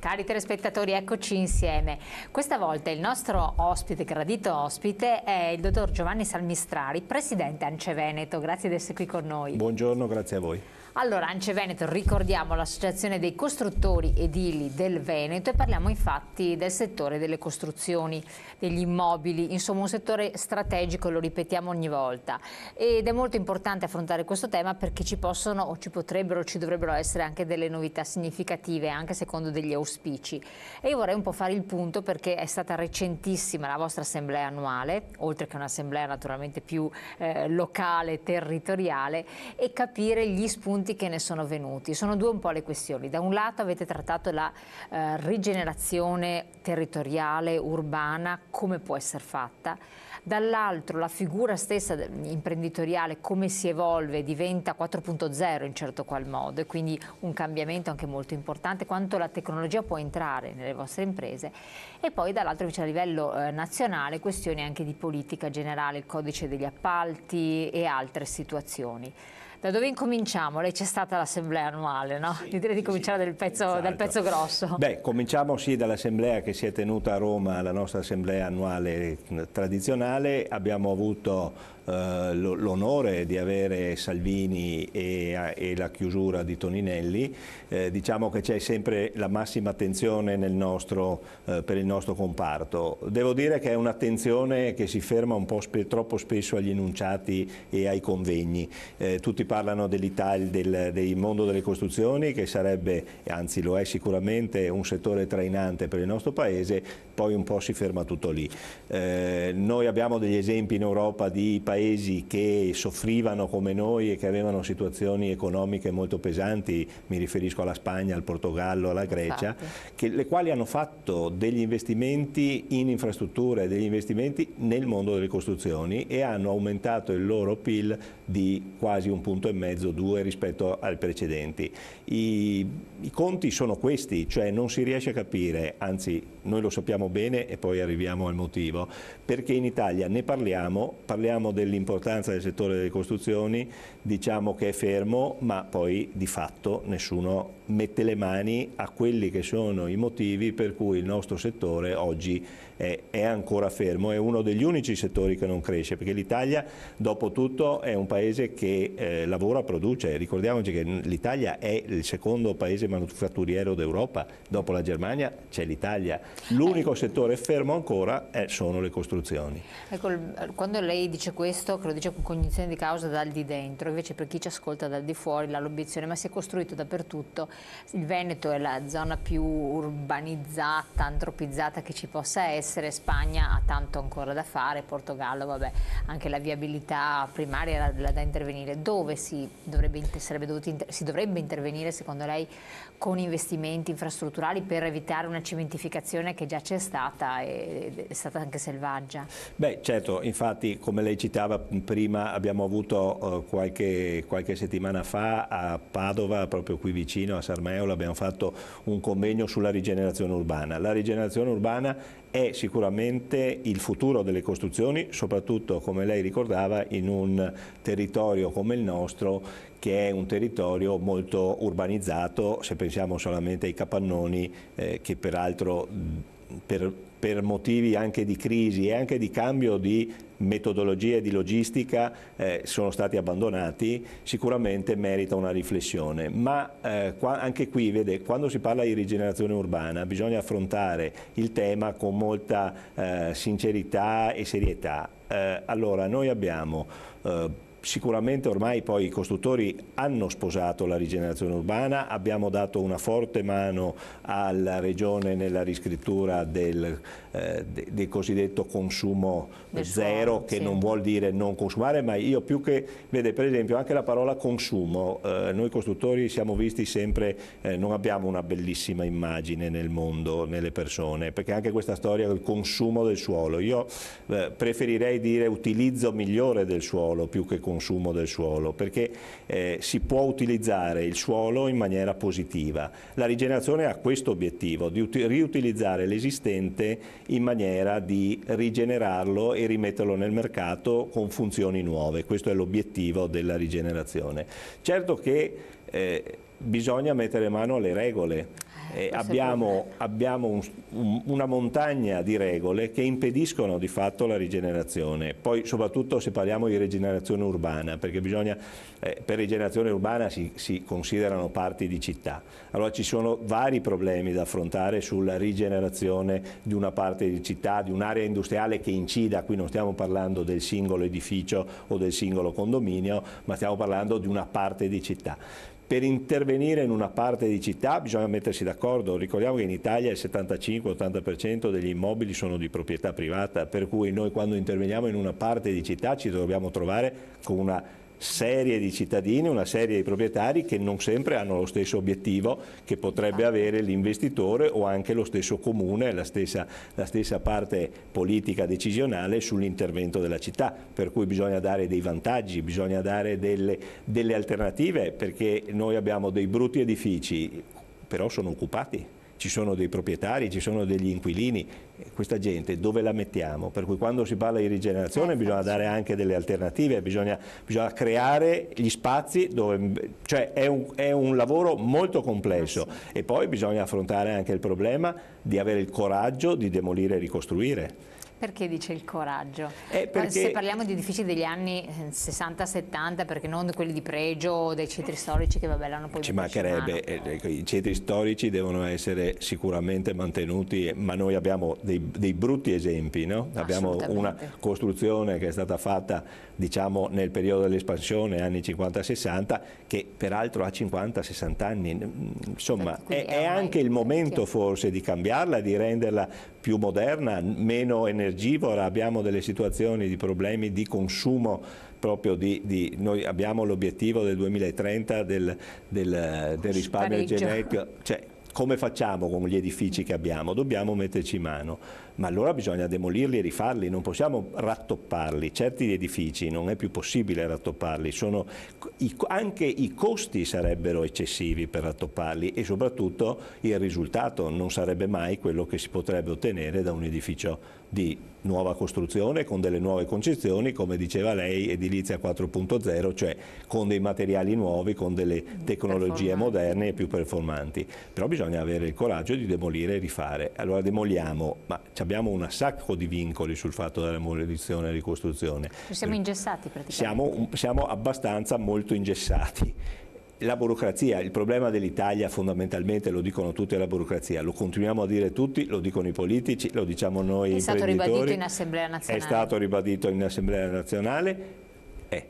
Cari telespettatori, eccoci insieme. Questa volta il nostro ospite, gradito ospite, è il dottor Giovanni Salmistrari, presidente ANCE Veneto. Grazie di essere qui con noi. Buongiorno, grazie a voi. Allora, ANCE Veneto, ricordiamo l'associazione dei costruttori edili del Veneto e parliamo infatti del settore delle costruzioni, degli immobili, insomma un settore strategico, lo ripetiamo ogni volta. Ed è molto importante affrontare questo tema perché ci possono, o ci potrebbero, ci dovrebbero essere anche delle novità significative, anche secondo degli auspici. E io vorrei un po' fare il punto perché è stata recentissima la vostra assemblea annuale, oltre che un'assemblea naturalmente più locale, territoriale, e capire gli spunti che ne sono venuti. Sono due un po' le questioni. Da un lato avete trattato la rigenerazione territoriale, urbana, come può essere fatta, dall'altro la figura stessa imprenditoriale, come si evolve, diventa 4.0 in certo qual modo, e quindi un cambiamento anche molto importante, quanto la tecnologia può entrare nelle vostre imprese, e poi dall'altro invece a livello nazionale questioni anche di politica generale, il codice degli appalti e altre situazioni. Da dove incominciamo? Lei c'è stata l'assemblea annuale, no? Sì, direi di cominciare dal pezzo grosso. Beh, cominciamo sì dall'assemblea che si è tenuta a Roma, la nostra assemblea annuale tradizionale. Abbiamo avuto l'onore di avere Salvini e la chiusura di Toninelli. Diciamo che c'è sempre la massima attenzione per il nostro comparto. Devo dire che è un'attenzione che si ferma un po' troppo spesso agli enunciati e ai convegni. Tutti parlano dell'Italia, del mondo delle costruzioni, che sarebbe, anzi lo è sicuramente, un settore trainante per il nostro Paese, poi un po' si ferma tutto lì. Noi abbiamo degli esempi in Europa di paesi che soffrivano come noi e che avevano situazioni economiche molto pesanti, mi riferisco alla Spagna, al Portogallo, alla Grecia, le quali hanno fatto degli investimenti in infrastrutture, degli investimenti nel mondo delle costruzioni e hanno aumentato il loro PIL di quasi 1,5 punti, 2 rispetto ai precedenti. I conti sono questi, cioè non si riesce a capire, anzi noi lo sappiamo bene e poi arriviamo al motivo, perché in Italia ne parliamo dell'importanza del settore delle costruzioni, diciamo che è fermo, ma poi di fatto nessuno mette le mani a quelli che sono i motivi per cui il nostro settore oggi è ancora fermo, è uno degli unici settori che non cresce, perché l'Italia dopo tutto è un paese che lavora, produce. Ricordiamoci che l'Italia è il secondo paese manufatturiero d'Europa, dopo la Germania c'è l'Italia. L'unico settore fermo ancora sono le costruzioni. Ecco, quando lei dice questo, che lo dice con cognizione di causa dal di dentro, invece per chi ci ascolta dal di fuori l'obiezione, ma si è costruito dappertutto, il Veneto è la zona più urbanizzata, antropizzata che ci possa essere, Spagna ha tanto ancora da fare, Portogallo, vabbè, anche la viabilità primaria era da intervenire. Dove si dovrebbe intervenire secondo lei con investimenti infrastrutturali per evitare una cementificazione che già c'è stata e è stata anche selvaggia? Beh, certo, infatti come lei citava prima abbiamo avuto qualche settimana fa a Padova, proprio qui vicino a Sarmeola, abbiamo fatto un convegno sulla rigenerazione urbana. La rigenerazione urbana è sicuramente il futuro delle costruzioni, soprattutto come lei ricordava in un territorio come il nostro, che è un territorio molto urbanizzato, se pensiamo solamente ai capannoni che peraltro per motivi anche di crisi e anche di cambio di metodologie e di logistica sono stati abbandonati, sicuramente merita una riflessione. Ma anche qui, vede, quando si parla di rigenerazione urbana bisogna affrontare il tema con molta sincerità e serietà. Allora, noi abbiamo sicuramente ormai poi i costruttori hanno sposato la rigenerazione urbana, abbiamo dato una forte mano alla Regione nella riscrittura del cosiddetto consumo zero, che non vuol dire non consumare, ma io più che, vede, per esempio anche la parola consumo, noi costruttori siamo visti sempre, non abbiamo una bellissima immagine nel mondo, nelle persone, perché anche questa storia del consumo del suolo, io preferirei dire utilizzo migliore del suolo più che consumo del suolo, perché si può utilizzare il suolo in maniera positiva. La rigenerazione ha questo obiettivo, di riutilizzare l'esistente in maniera di rigenerarlo e rimetterlo nel mercato con funzioni nuove. Questo è l'obiettivo della rigenerazione. Certo che bisogna mettere mano alle regole. Abbiamo una montagna di regole che impediscono di fatto la rigenerazione, poi soprattutto se parliamo di rigenerazione urbana, perché per rigenerazione urbana si considerano parti di città. Allora ci sono vari problemi da affrontare sulla rigenerazione di una parte di città, di un'area industriale che incida. Qui non stiamo parlando del singolo edificio o del singolo condominio, ma stiamo parlando di una parte di città. Per intervenire in una parte di città bisogna mettersi d'accordo. Ricordiamo che in Italia il 75-80% degli immobili sono di proprietà privata, per cui noi quando interveniamo in una parte di città ci dobbiamo trovare con una serie di cittadini, una serie di proprietari che non sempre hanno lo stesso obiettivo che potrebbe avere l'investitore o anche lo stesso comune, la stessa parte politica decisionale sull'intervento della città, per cui bisogna dare dei vantaggi, bisogna dare delle alternative, perché noi abbiamo dei brutti edifici, però sono occupati. Ci sono dei proprietari, ci sono degli inquilini, questa gente dove la mettiamo? Per cui quando si parla di rigenerazione bisogna dare anche delle alternative, bisogna creare gli spazi dove, cioè è un lavoro molto complesso e poi bisogna affrontare anche il problema di avere il coraggio di demolire e ricostruire. Perché dice il coraggio? Perché... Se parliamo di edifici degli anni 60-70, perché non di quelli di pregio o dei centri storici che vabbè l'hanno poi... Ci mancherebbe, i centri storici devono essere sicuramente mantenuti, ma noi abbiamo dei brutti esempi, no? Abbiamo una costruzione che è stata fatta diciamo nel periodo dell'espansione, anni 50-60, che peraltro ha 50-60 anni, insomma è anche il momento forse di cambiarla, di renderla più moderna, meno energivora. Abbiamo delle situazioni di problemi di consumo proprio noi abbiamo l'obiettivo del 2030 del risparmio energetico, cioè come facciamo con gli edifici che abbiamo? Dobbiamo metterci mano, ma allora bisogna demolirli e rifarli, non possiamo rattopparli. Certi edifici non è più possibile rattopparli, anche i costi sarebbero eccessivi per rattopparli e soprattutto il risultato non sarebbe mai quello che si potrebbe ottenere da un edificio di nuova costruzione con delle nuove concezioni, come diceva lei, edilizia 4.0, cioè con dei materiali nuovi, con delle tecnologie moderne e più performanti. Però bisogna avere il coraggio di demolire e rifare. Allora demoliamo, ma abbiamo un sacco di vincoli sul fatto della demolizione e ricostruzione. Siamo ingessati praticamente. Siamo abbastanza molto ingessati. La burocrazia, il problema dell'Italia fondamentalmente, lo dicono tutti, è la burocrazia, lo continuiamo a dire tutti, lo dicono i politici, lo diciamo noi imprenditori. È stato ribadito in Assemblea Nazionale. È stato ribadito in Assemblea Nazionale.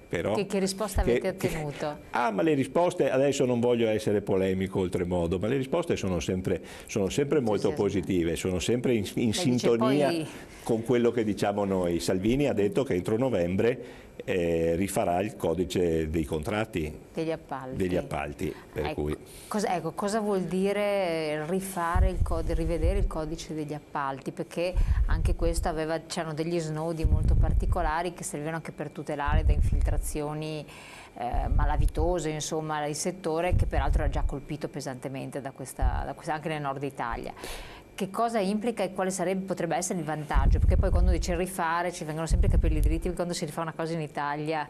Però, che risposta avete ottenuto? Ma le risposte, adesso non voglio essere polemico oltremodo, ma le risposte sono sempre molto positive, sono sempre in sintonia con quello che diciamo noi. Salvini ha detto che entro novembre rifarà il codice dei contratti degli appalti per cui... cosa vuol dire rivedere il codice degli appalti? Perché anche questo c'erano degli snodi molto particolari che servivano anche per tutelare da infiltrazioni malavitose, insomma, il settore che peraltro era già colpito pesantemente da questa anche nel nord Italia. Che cosa implica e quale potrebbe essere il vantaggio? Perché poi quando dice rifare ci vengono sempre i capelli dritti, perché quando si rifà una cosa in Italia...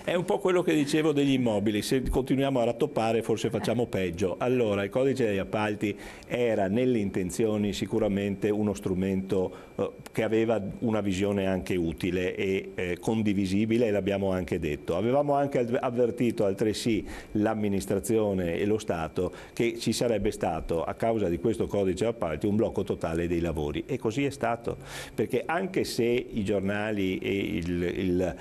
È un po' quello che dicevo degli immobili, se continuiamo a rattoppare forse facciamo peggio. Allora il codice degli appalti era nelle intenzioni sicuramente uno strumento che aveva una visione anche utile e condivisibile, e l'abbiamo anche detto. Avevamo anche avvertito altresì l'amministrazione e lo Stato che ci sarebbe stato, a causa di questo codice degli appalti, un blocco totale dei lavori, e così è stato, perché anche se i giornali e il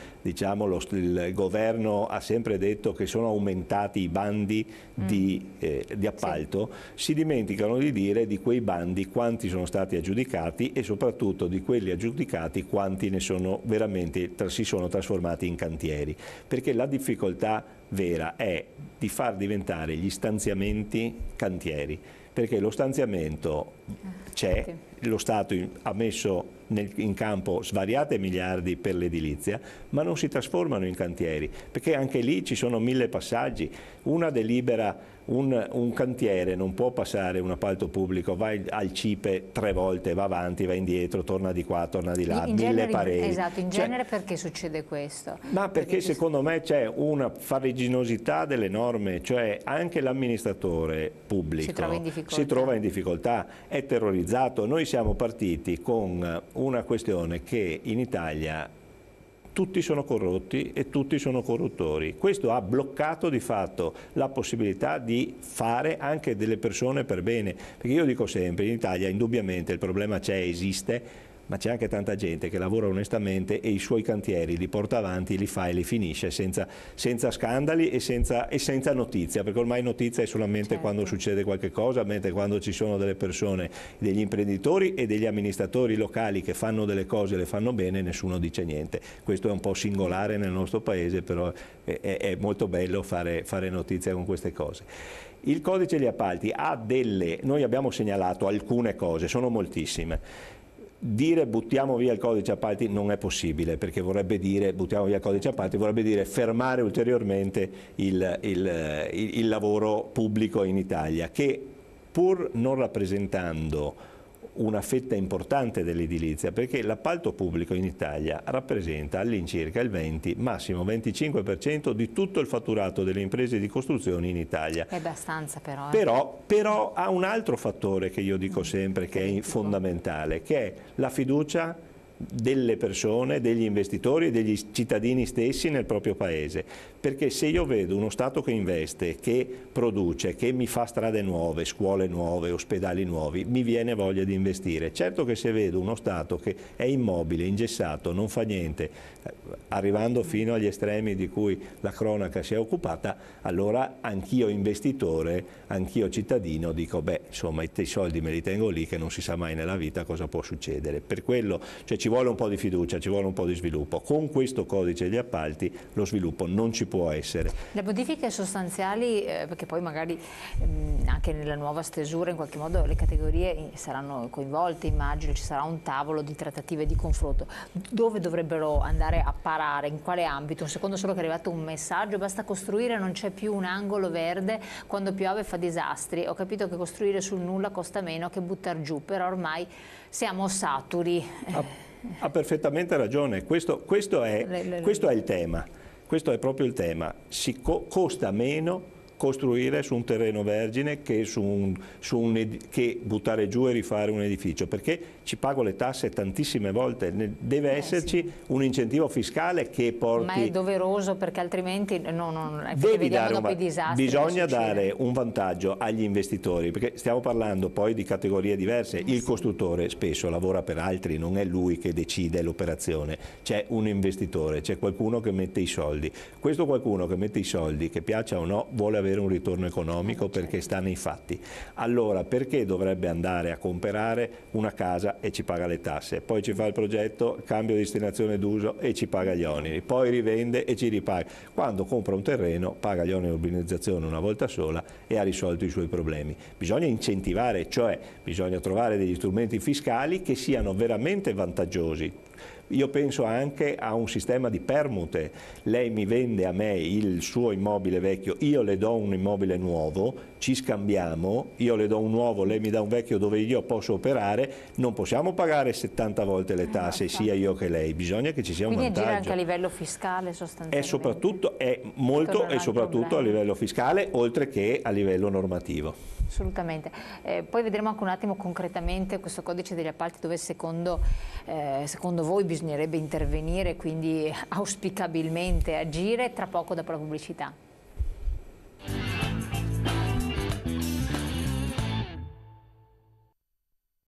governo ha sempre detto che sono aumentati i bandi di appalto, si dimenticano di dire di quei bandi quanti sono stati aggiudicati e soprattutto di quelli aggiudicati quanti ne sono veramente si sono trasformati in cantieri, perché la difficoltà vera è di far diventare gli stanziamenti cantieri, perché lo stanziamento c'è, lo Stato ha messo in campo svariate miliardi per l'edilizia, ma non si trasformano in cantieri, perché anche lì ci sono 1000 passaggi. Una delibera, un cantiere non può passare un appalto pubblico, va al CIPE 3 volte, va avanti, va indietro, torna di qua, torna di là, 1000 pareri. Esatto, in genere perché succede questo? Ma perché secondo me c'è una farraginosità delle norme, cioè anche l'amministratore pubblico si trova in difficoltà, è terrorizzato. Noi siamo partiti con una questione che in Italia tutti sono corrotti e tutti sono corruttori. Questo ha bloccato di fatto la possibilità di fare anche delle persone per bene, perché io dico sempre, in Italia indubbiamente il problema c'è, esiste, ma c'è anche tanta gente che lavora onestamente e i suoi cantieri li porta avanti, li fa e li finisce senza scandali e senza notizia, perché ormai notizia è solamente quando succede qualche cosa, mentre quando ci sono delle persone, degli imprenditori e degli amministratori locali che fanno delle cose e le fanno bene, nessuno dice niente. Questo è un po' singolare nel nostro paese, però è molto bello fare notizia con queste cose. Il codice degli appalti ha noi abbiamo segnalato alcune cose, sono moltissime. Dire buttiamo via il codice appalti non è possibile, perché vorrebbe dire buttiamo via il codice appalti, vorrebbe dire fermare ulteriormente il lavoro pubblico in Italia, che pur non rappresentando una fetta importante dell'edilizia, perché l'appalto pubblico in Italia rappresenta all'incirca il 20, massimo 25% di tutto il fatturato delle imprese di costruzione in Italia. È abbastanza però. Però ha un altro fattore che io dico sempre che è fondamentale, che è la fiducia delle persone, degli investitori e degli cittadini stessi nel proprio paese, perché se io vedo uno Stato che investe, che produce, che mi fa strade nuove, scuole nuove, ospedali nuovi, mi viene voglia di investire. Certo che se vedo uno Stato che è immobile, ingessato, non fa niente, arrivando fino agli estremi di cui la cronaca si è occupata, allora anch'io investitore, anch'io cittadino dico beh, insomma i soldi me li tengo lì che non si sa mai nella vita cosa può succedere. Per quello ci vuole un po' di fiducia, ci vuole un po' di sviluppo. Con questo codice degli appalti lo sviluppo non ci può essere. Le modifiche sostanziali, perché poi magari anche nella nuova stesura in qualche modo le categorie saranno coinvolte, immagino, ci sarà un tavolo di trattative e di confronto. Dove dovrebbero andare a parare, in quale ambito? Secondo solo che è arrivato un messaggio, basta costruire, non c'è più un angolo verde, quando piove fa disastri. Ho capito che costruire sul nulla costa meno che buttar giù, però ormai siamo saturi. Ha perfettamente ragione, questo è il tema, questo è proprio il tema, costa meno costruire su un terreno vergine che buttare giù e rifare un edificio, perché ci pago le tasse tantissime volte, deve esserci un incentivo fiscale che porti... Ma è doveroso, perché altrimenti vediamo dopo i disastri. Bisogna dare un vantaggio agli investitori, perché stiamo parlando poi di categorie diverse, il costruttore spesso lavora per altri, non è lui che decide l'operazione, c'è un investitore, c'è qualcuno che mette i soldi, questo qualcuno che mette i soldi, che piaccia o no, vuole avere un ritorno economico perché sta nei fatti. Allora perché dovrebbe andare a comprare una casa e ci paga le tasse, poi ci fa il progetto, cambio destinazione d'uso e ci paga gli oneri, poi rivende e ci ripaga? Quando compra un terreno paga gli oneri di urbanizzazione una volta sola e ha risolto i suoi problemi. Bisogna incentivare, cioè bisogna trovare degli strumenti fiscali che siano veramente vantaggiosi. Io penso anche a un sistema di permute, lei mi vende a me il suo immobile vecchio, io le do un immobile nuovo, ci scambiamo, io le do un nuovo, lei mi dà un vecchio dove io posso operare, non possiamo pagare 70 volte le tasse sia io che lei, bisogna che ci sia un vantaggio. Quindi gira anche a livello fiscale sostanzialmente? È molto e soprattutto a livello fiscale, oltre che a livello normativo. Assolutamente. Poi vedremo anche un attimo concretamente questo codice degli appalti dove secondo voi bisognerebbe intervenire, quindi auspicabilmente agire, tra poco dopo la pubblicità.